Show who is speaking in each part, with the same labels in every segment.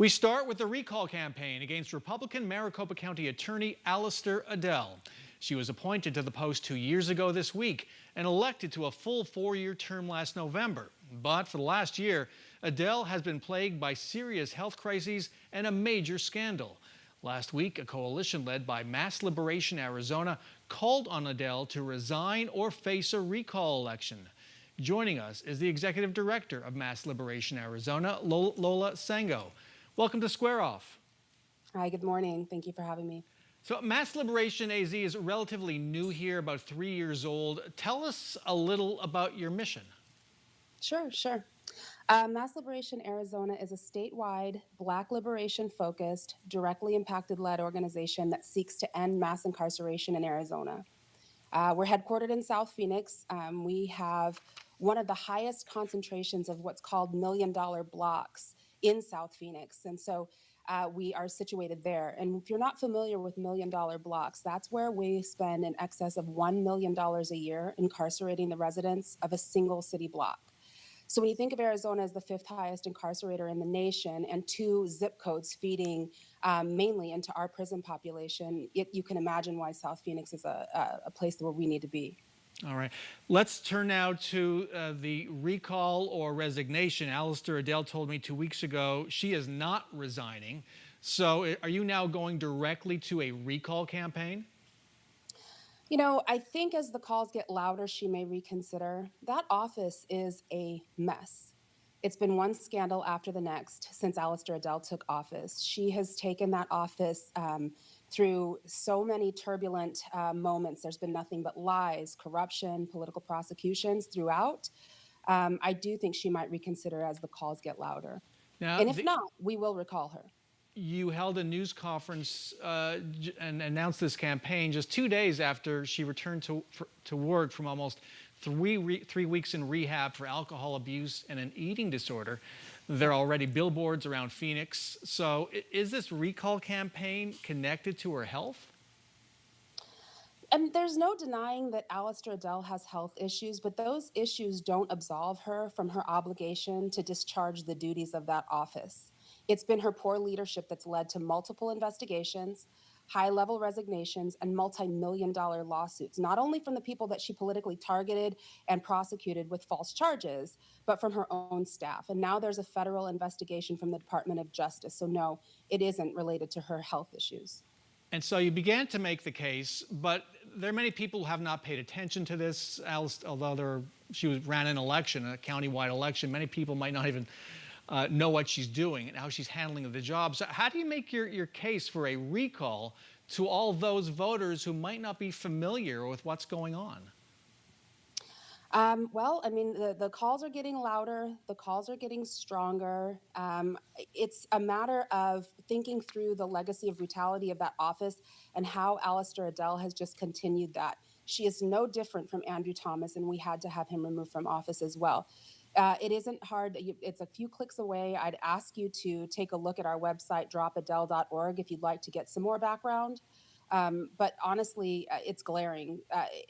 Speaker 1: We start with the recall campaign against Republican Maricopa County Attorney Allister Adel. She was appointed to the post 2 years ago this week and elected to a full 4-year term last November. But for the last year, Adel has been plagued by serious health crises and a major scandal. Last week, a coalition led by Mass Liberation Arizona called on Adel to resign or face a recall election. Joining us is the executive director of Mass Liberation Arizona, Lola N'Sangou. Welcome to Square Off.
Speaker 2: Hi, good morning. Thank you for having me.
Speaker 1: So Mass Liberation AZ is relatively new here, about 3 years old. Tell us a little about your mission.
Speaker 2: Sure. Mass Liberation Arizona is a statewide, Black liberation-focused, directly impacted-led organization that seeks to end mass incarceration in Arizona. We're headquartered in South Phoenix. We have one of the highest concentrations of what's called million-dollar blocks in South Phoenix. And so we are situated there. And if you're not familiar with million-dollar blocks, that's where we spend in excess of $1 million a year incarcerating the residents of a single city block. So when you think of Arizona as the 5th highest incarcerator in the nation and 2 zip codes feeding mainly into our prison population, you can imagine why South Phoenix is a place where we need to be.
Speaker 1: All right. Let's turn now to the recall or resignation. Allister Adel told me 2 weeks ago she is not resigning. So are you now going directly to a recall campaign?
Speaker 2: You know, I think as the calls get louder, she may reconsider. That office is a mess. It's been one scandal after the next since Allister Adel took office. She has taken that office through so many turbulent moments. There's been nothing but lies, corruption, political prosecutions throughout. I do think she might reconsider as the calls get louder.
Speaker 1: Now,
Speaker 2: And if not, we will recall her.
Speaker 1: you held a news conference and announced this campaign just 2 days after she returned to work from almost 3 weeks in rehab for alcohol abuse and an eating disorder. There are already billboards around Phoenix. So is this recall campaign connected to her health?
Speaker 2: And there's no denying that Allister Adel has health issues, but those issues don't absolve her from her obligation to discharge the duties of that office. It's been her poor leadership that's led to multiple investigations, high-level resignations, and multi-million-dollar lawsuits, not only from the people that she politically targeted and prosecuted with false charges, but from her own staff. And now there's a federal investigation from the Department of Justice. So no, it isn't related to her health issues.
Speaker 1: And so you began to make the case, but there are many people who have not paid attention to this. Although she ran an election, a countywide election, many people might not even know what she's doing and how she's handling the job. So how do you make your case for a recall to all those voters who might not be familiar with what's going on?
Speaker 2: Well, I mean, the calls are getting louder, the calls are getting stronger. It's a matter of thinking through the legacy of brutality of that office and how Allister Adel has just continued that. She is no different from Andrew Thomas, and we had to have him removed from office as well. It isn't hard. It's a few clicks away. I'd ask you to take a look at our website, dropadel.org, if you'd like to get some more background. But honestly, it's glaring.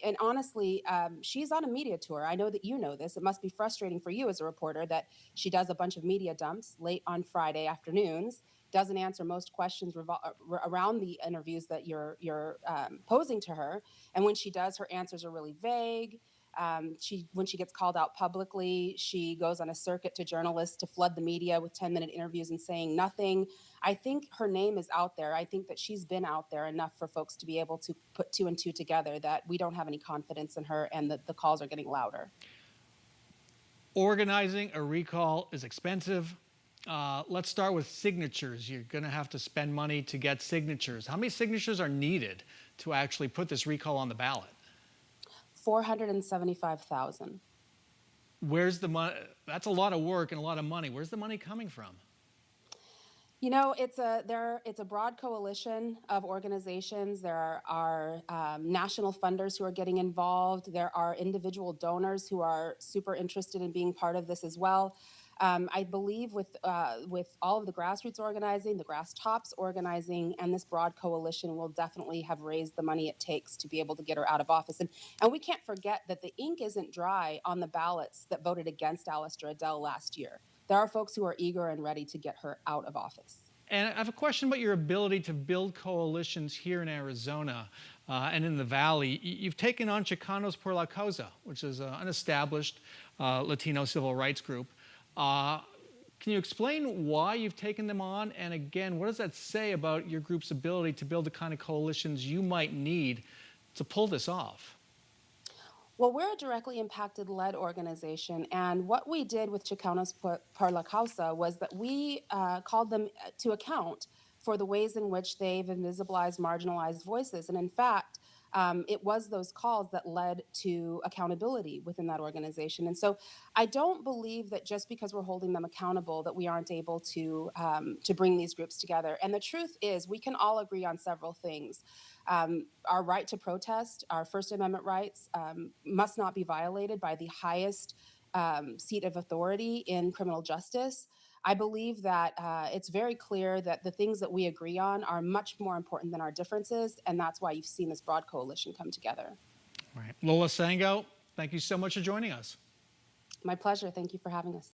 Speaker 2: And honestly, she's on a media tour. I know that you know this. It must be frustrating for you as a reporter that she does a bunch of media dumps late on Friday afternoons, doesn't answer most questions around the interviews that you're posing to her. And when she does, her answers are really vague. When she gets called out publicly, she goes on a circuit to journalists to flood the media with 10-minute interviews and saying nothing. I think her name is out there. I think that she's been out there enough for folks to be able to put 2 and 2 together that we don't have any confidence in her and that the calls are getting louder.
Speaker 1: Organizing a recall is expensive. Let's start with signatures. You're going to have to spend money to get signatures. How many signatures are needed to actually put this recall on the ballot?
Speaker 2: 475,000.
Speaker 1: Where's the money? That's a lot of work and a lot of money. Where's the money coming from?
Speaker 2: You know, it's a broad coalition of organizations. There are national funders who are getting involved. There are individual donors who are super interested in being part of this as well. I believe with all of the grassroots organizing, the grass tops organizing, and this broad coalition will definitely have raised the money it takes to be able to get her out of office. And we can't forget that the ink isn't dry on the ballots that voted against Allister Adel last year. there are folks who are eager and ready to get her out of office.
Speaker 1: And I have a question about your ability to build coalitions here in Arizona and in the Valley. You've taken on Chicanos por la Causa, which is an established Latino civil rights group. Can you explain why you've taken them on? And again, what does that say about your group's ability to build the kind of coalitions you might need to pull this off?
Speaker 2: Well, we're a directly impacted led organization. And what we did with Chicanos por la Causa was that we called them to account for the ways in which they've invisibilized marginalized voices. And in fact, it was those calls that led to accountability within that organization. And so I don't believe that just because we're holding them accountable that we aren't able to bring these groups together. And the truth is we can all agree on several things. Our right to protest, our First Amendment rights, must not be violated by the highest seat of authority in criminal justice. I believe that it's very clear that the things that we agree on are much more important than our differences, and that's why you've seen this broad coalition come together.
Speaker 1: All right. Lola N'Sangou, thank you so much for joining us.
Speaker 2: My pleasure. Thank you for having us.